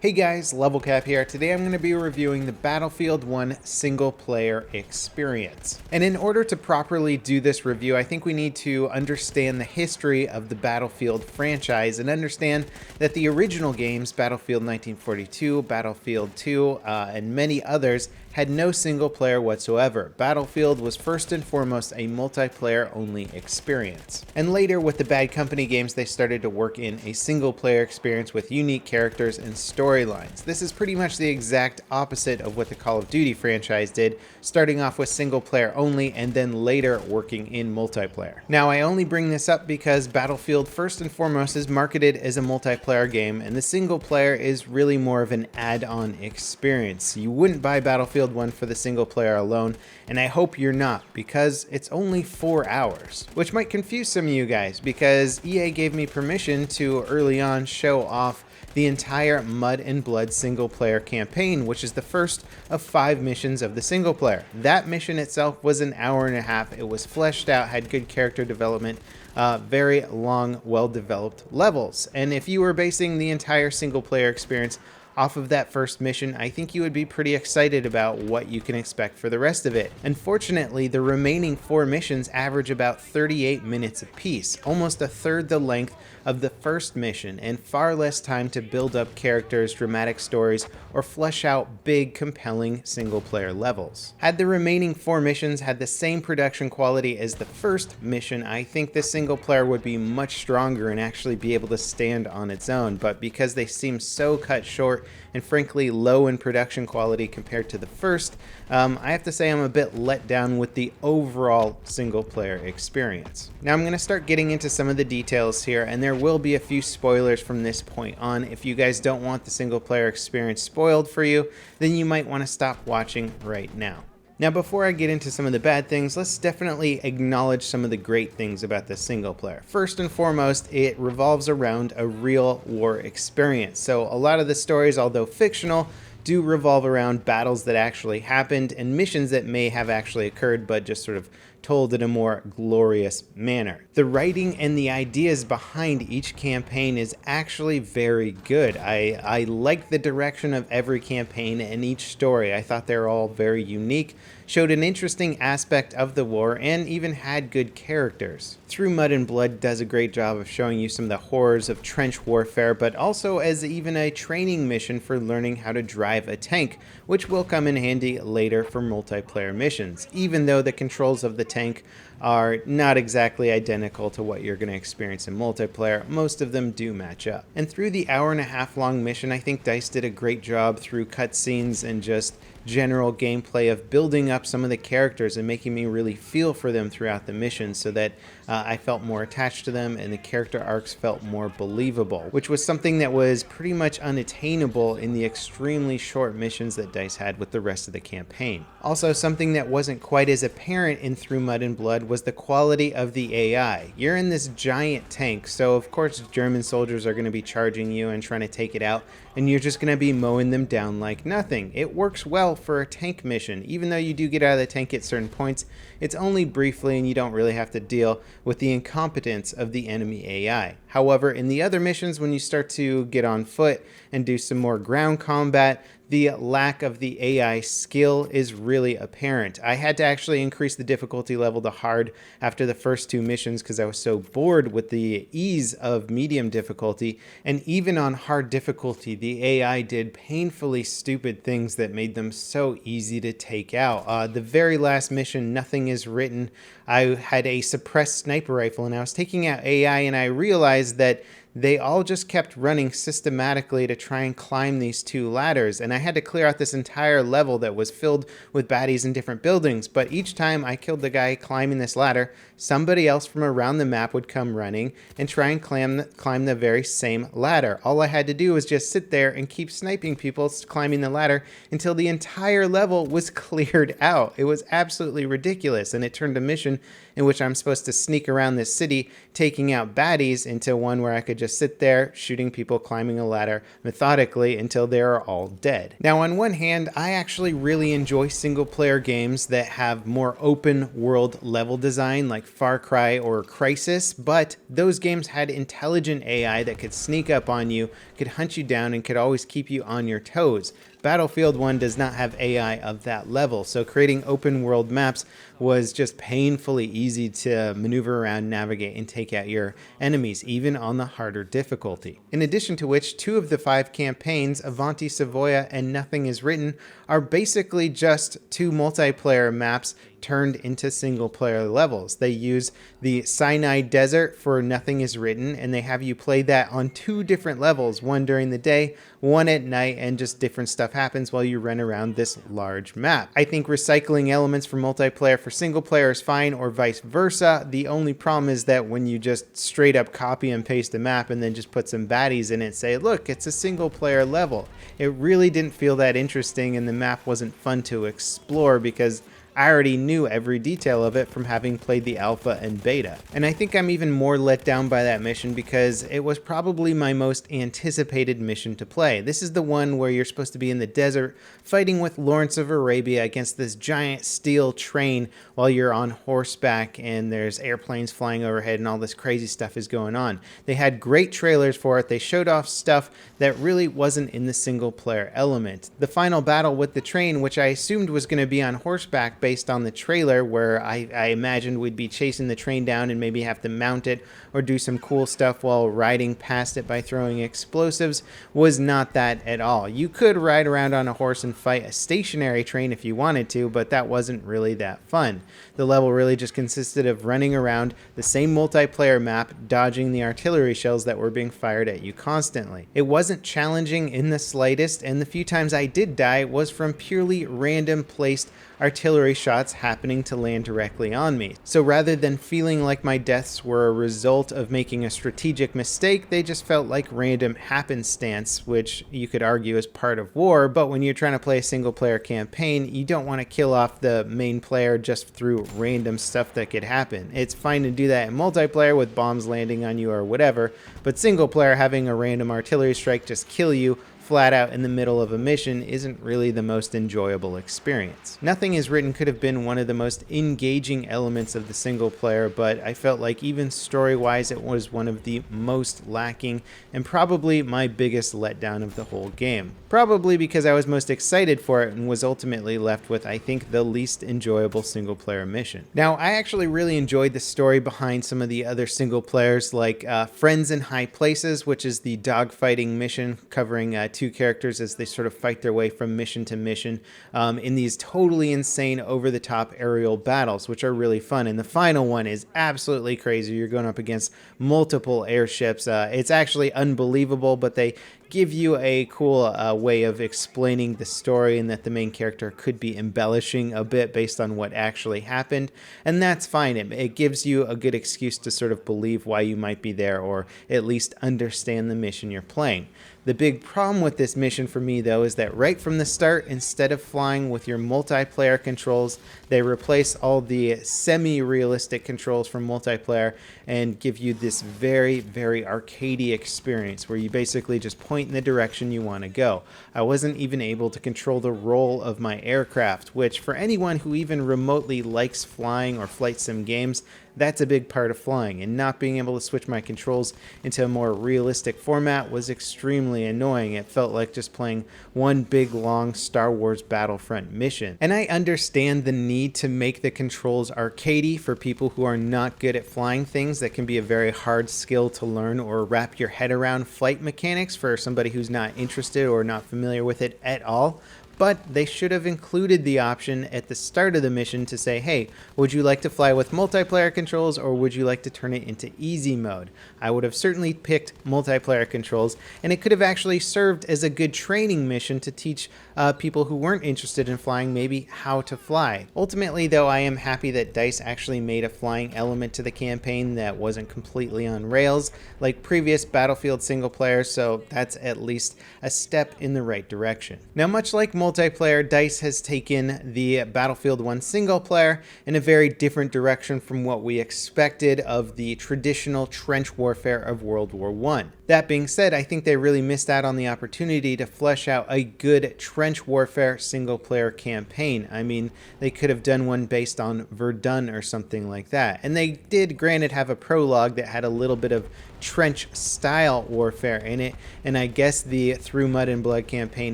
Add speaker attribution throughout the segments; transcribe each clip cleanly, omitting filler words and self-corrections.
Speaker 1: Hey guys, Level Cap here. Today I'm going to be reviewing the Battlefield 1 single player experience. And in order to properly do this review, I think we need to understand the history of the Battlefield franchise and understand that the original games, Battlefield 1942, Battlefield 2, and many others, had no single player whatsoever. Battlefield was first and foremost a multiplayer only experience. And later with the Bad Company games, they started to work in a single player experience with unique characters and storylines. This is pretty much the exact opposite of what the Call of Duty franchise did, starting off with single player only and then later working in multiplayer. Now I only bring this up because Battlefield first and foremost is marketed as a multiplayer game, and the single player is really more of an add-on experience. You wouldn't buy Battlefield 1 for the single player alone, and I hope you're not, because it's only 4 hours, which might confuse some of you guys because EA gave me permission to early on show off the entire Mud and Blood single player campaign, which is the first of 5 missions of the single player. That mission itself was an hour and a half. It was fleshed out, had good character development, very long, well-developed levels. And if you were basing the entire single player experience off of that first mission, I think you would be pretty excited about what you can expect for the rest of it. Unfortunately, the remaining 4 missions average about 38 minutes apiece, almost a third the length of the first mission, and far less time to build up characters, dramatic stories, or flesh out big, compelling single-player levels. Had the remaining 4 missions had the same production quality as the first mission, I think the single player would be much stronger and actually be able to stand on its own, but because they seem so cut short and frankly low in production quality compared to the first, I have to say I'm a bit let down with the overall single player experience. Now I'm going to start getting into some of the details here, and there will be a few spoilers from this point on. If you guys don't want the single player experience spoiled for you, then you might want to stop watching right now. Now, before I get into some of the bad things, let's definitely acknowledge some of the great things about the single player. First and foremost, it revolves around a real war experience. So a lot of the stories, although fictional, do revolve around battles that actually happened and missions that may have actually occurred, but just sort of told in a more glorious manner. The writing and the ideas behind each campaign is actually very good. I like the direction of every campaign and each story. I thought they were all very unique, showed an interesting aspect of the war, and even had good characters. Through Mud and Blood does a great job of showing you some of the horrors of trench warfare, but also as even a training mission for learning how to drive a tank, which will come in handy later for multiplayer missions, even though the controls of the tank are not exactly identical to what you're going to experience in multiplayer. Most of them do match up. And through the hour-and-a-half long mission, I think DICE did a great job through cutscenes and just general gameplay of building up some of the characters and making me really feel for them throughout the mission, so that I felt more attached to them and the character arcs felt more believable, which was something that was pretty much unattainable in the extremely short missions that DICE had with the rest of the campaign. Also, something that wasn't quite as apparent in Through Mud and Blood was the quality of the AI. You're in this giant tank, so of course German soldiers are going to be charging you and trying to take it out, and you're just going to be mowing them down like nothing. It works well for a tank mission. Even though you do get out of the tank at certain points, it's only briefly and you don't really have to deal with the incompetence of the enemy AI. However, in the other missions, when you start to get on foot and do some more ground combat, the lack of the AI skill is really apparent. I had to actually increase the difficulty level to hard after the first 2 missions because I was so bored with the ease of medium difficulty, and even on hard difficulty, the AI did painfully stupid things that made them so easy to take out. The very last mission, Nothing is Written, I had a suppressed sniper rifle and I was taking out AI, and I realized that they all just kept running systematically to try and climb these 2 ladders, and I had to clear out this entire level that was filled with baddies in different buildings. But each time I killed the guy climbing this ladder, somebody else from around the map would come running and try and climb the very same ladder. All I had to do was just sit there and keep sniping people climbing the ladder until the entire level was cleared out. It was absolutely ridiculous, and it turned a mission in which I'm supposed to sneak around this city, taking out baddies, into one where I could just sit there shooting people, climbing a ladder methodically until they're all dead. Now, on one hand, I actually really enjoy single player games that have more open world level design like Far Cry or Crysis, but those games had intelligent AI that could sneak up on you, could hunt you down, and could always keep you on your toes. Battlefield 1 does not have AI of that level, so creating open world maps was just painfully easy to maneuver around, navigate, and take out your enemies, even on the harder difficulty. In addition to which, 2 of the 5 campaigns, Avanti Savoia and Nothing Is Written, are basically just 2 multiplayer maps turned into single player levels. They use the Sinai Desert for Nothing Is Written, and they have you play that on 2 different levels, one during the day, one at night, and just different stuff happens while you run around this large map. I think recycling elements from multiplayer for single player is fine, or vice versa. The only problem is that when you just straight up copy and paste a map and then just put some baddies in it and say, look, it's a single player level, it really didn't feel that interesting, and the map wasn't fun to explore because I already knew every detail of it from having played the alpha and beta. And I think I'm even more let down by that mission because it was probably my most anticipated mission to play. This is the one where you're supposed to be in the desert fighting with Lawrence of Arabia against this giant steel train while you're on horseback and there's airplanes flying overhead and all this crazy stuff is going on. They had great trailers for it. They showed off stuff that really wasn't in the single player element. The final battle with the train, which I assumed was going to be on horseback based on the trailer, where I imagined we'd be chasing the train down and maybe have to mount it or do some cool stuff while riding past it by throwing explosives, was not that at all. You could ride around on a horse and fight a stationary train if you wanted to, but that wasn't really that fun. The level really just consisted of running around the same multiplayer map, dodging the artillery shells that were being fired at you constantly. It wasn't challenging in the slightest, and the few times I did die was from purely random placed artillery shots happening to land directly on me. So rather than feeling like my deaths were a result of making a strategic mistake, they just felt like random happenstance, which you could argue is part of war, but when you're trying to play a single player campaign, you don't want to kill off the main player just through random stuff that could happen. It's fine to do that in multiplayer with bombs landing on you or whatever, but single player having a random artillery strike just kill you flat out in the middle of a mission isn't really the most enjoyable experience. Nothing Is Written could have been one of the most engaging elements of the single player, but I felt like even story-wise it was one of the most lacking and probably my biggest letdown of the whole game. Probably because I was most excited for it and was ultimately left with, I think, the least enjoyable single player mission. Now, I actually really enjoyed the story behind some of the other single players, like Friends in High Places, which is the dogfighting mission covering 2 characters as they sort of fight their way from mission to mission in these totally insane over-the-top aerial battles, which are really fun. And the final one is absolutely crazy. You're going up against multiple airships. It's actually unbelievable, but they give you a cool way of explaining the story and that the main character could be embellishing a bit based on what actually happened, and that's fine. It gives you a good excuse to sort of believe why you might be there, or at least understand the mission you're playing. The big problem with this mission for me, though, is that right from the start, instead of flying with your multiplayer controls, they replace all the semi-realistic controls from multiplayer and give you this very, very arcadey experience where you basically just point in the direction you want to go. I wasn't even able to control the roll of my aircraft, which for anyone who even remotely likes flying or flight sim games, that's a big part of flying, and not being able to switch my controls into a more realistic format was extremely annoying. It felt like just playing one big long Star Wars Battlefront mission. And I understand the need to make the controls arcadey for people who are not good at flying things. That can be a very hard skill to learn or wrap your head around flight mechanics for somebody who's not interested or not familiar with it at all. But they should have included the option at the start of the mission to say, hey, would you like to fly with multiplayer controls or would you like to turn it into easy mode? I would have certainly picked multiplayer controls, and it could have actually served as a good training mission to teach people who weren't interested in flying maybe how to fly. Ultimately, though, I am happy that DICE actually made a flying element to the campaign that wasn't completely on rails like previous Battlefield single player, so that's at least a step in the right direction. Now, much like multiplayer multiplayer, DICE has taken the Battlefield 1 single player in a very different direction from what we expected of the traditional trench warfare of World War I. That being said, I think they really missed out on the opportunity to flesh out a good trench warfare single player campaign. I mean, they could have done one based on Verdun or something like that. And they did, granted, have a prologue that had a little bit of trench style warfare in it, and I guess the Through Mud and Blood campaign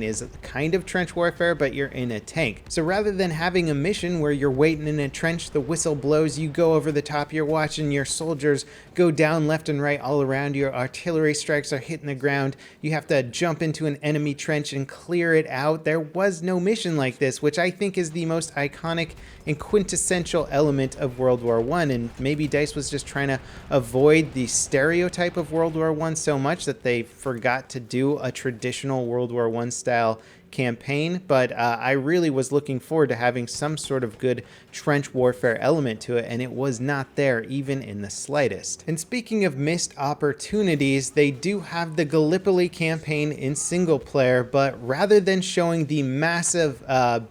Speaker 1: is kind of trench warfare, but you're in a tank. So rather than having a mission where you're waiting in a trench, the whistle blows, you go over the top, you're watching your soldiers go down left and right all around, your artillery strikes are hitting the ground, you have to jump into an enemy trench and clear it out. There was no mission like this, which I think is the most iconic and quintessential element of World War I, and maybe DICE was just trying to avoid the stereotype of World War I so much that they forgot to do a traditional World War I style campaign, but I really was looking forward to having some sort of good trench warfare element to it, and it was not there even in the slightest. And speaking of missed opportunities, they do have the Gallipoli campaign in single player, but rather than showing the massive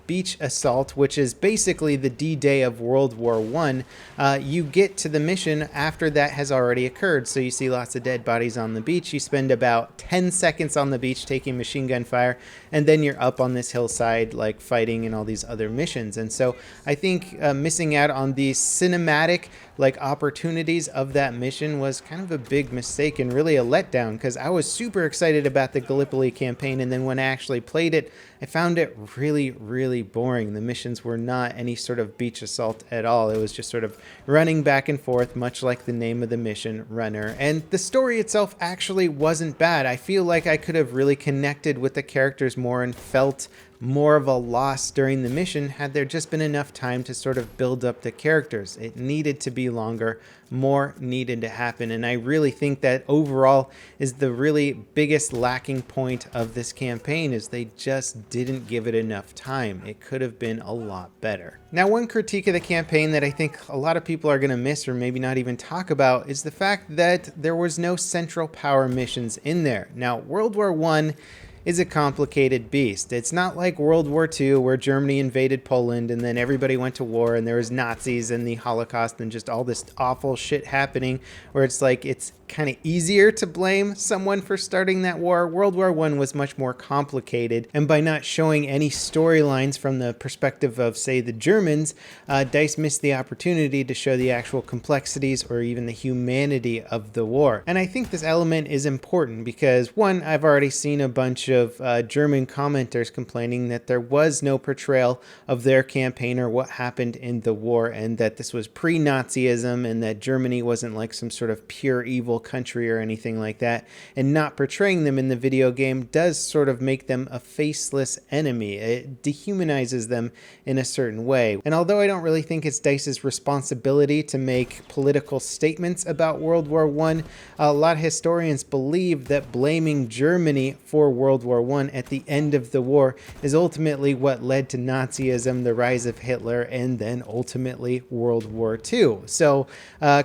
Speaker 1: beach assault, which is basically the D-Day of World War I, you get to the mission after that has already occurred. So you see lots of dead bodies on the beach, you spend about 10 seconds on the beach taking machine gun fire, and then you're up on this hillside like fighting and all these other missions. And so I think missing out on the cinematic like opportunities of that mission was kind of a big mistake and really a letdown, because I was super excited about the Gallipoli campaign, and then when I actually played it, I found it really boring. The missions were not any sort of beach assault at all. It was just sort of running back and forth, much like the name of the mission, Runner. And the story itself actually wasn't bad. I feel like I could have really connected with the characters more and felt more of a loss during the mission had there just been enough time to sort of build up the characters. It needed to be longer, more needed to happen, and I really think that overall is the really biggest lacking point of this campaign, is they just didn't give it enough time. It could have been a lot better. Now, one critique of the campaign that I think a lot of people are going to miss or maybe not even talk about is the fact that there was no Central Power missions in there. Now, World War I is a complicated beast. It's not like World War II, where Germany invaded Poland and then everybody went to war and there was Nazis and the Holocaust and just all this awful shit happening, where it's like it's kind of easier to blame someone for starting that war. World War I was much more complicated, and by not showing any storylines from the perspective of, say, the Germans, DICE missed the opportunity to show the actual complexities or even the humanity of the war. And I think this element is important because, one, I've already seen a bunch of German commenters complaining that there was no portrayal of their campaign or what happened in the war, and that this was pre-Nazism and that Germany wasn't like some sort of pure evil country or anything like that, and not portraying them in the video game does sort of make them a faceless enemy. It dehumanizes them in a certain way. And although I don't really think it's DICE's responsibility to make political statements about World War I, a lot of historians believe that blaming Germany for World War I at the end of the war is ultimately what led to Nazism, the rise of Hitler, and then ultimately World War II. So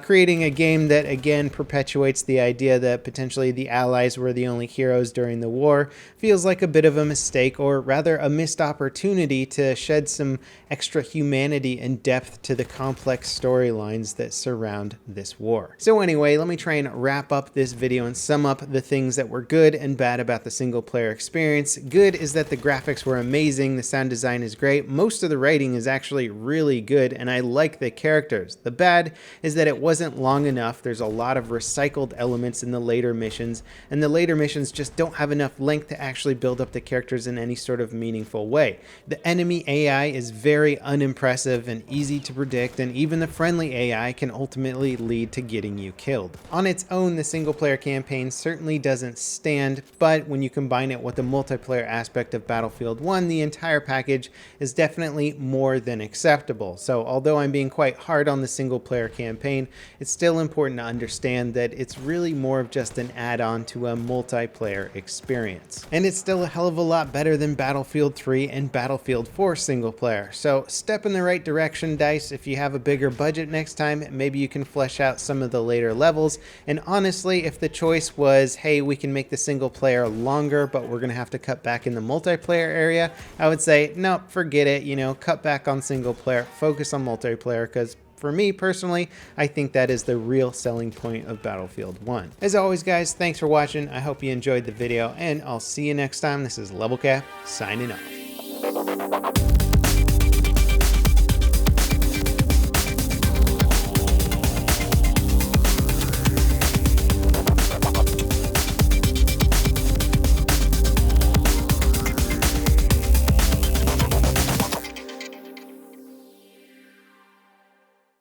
Speaker 1: creating a game that again perpetuates the idea that potentially the Allies were the only heroes during the war feels like a bit of a mistake, or rather a missed opportunity to shed some extra humanity and depth to the complex storylines that surround this war. So anyway, let me try and wrap up this video and sum up the things that were good and bad about the single player experience. Good is that the graphics were amazing, the sound design is great, most of the writing is actually really good, and I like the characters. The bad is that it wasn't long enough. There's a lot of recycled elements in the later missions, and the later missions just don't have enough length to actually build up the characters in any sort of meaningful way. The enemy AI is very unimpressive and easy to predict, and even the friendly AI can ultimately lead to getting you killed. On its own, the single player campaign certainly doesn't stand, but when you combine it with the multiplayer aspect of Battlefield 1, the entire package is definitely more than acceptable. So although I'm being quite hard on the single player campaign, it's still important to understand that it's really more of just an add-on to a multiplayer experience. And it's still a hell of a lot better than Battlefield 3 and Battlefield 4 single player. So step in the right direction, DICE. If you have a bigger budget next time, maybe you can flesh out some of the later levels. And honestly, if the choice was, hey, we can make the single player longer, but we're gonna have to cut back in the multiplayer area, I would say, no, forget it, you know, cut back on single player, focus on multiplayer, because for me personally, I think that is the real selling point of Battlefield 1. As always, guys, thanks for watching. I hope you enjoyed the video, and I'll see you next time. This is Level Cap, signing off.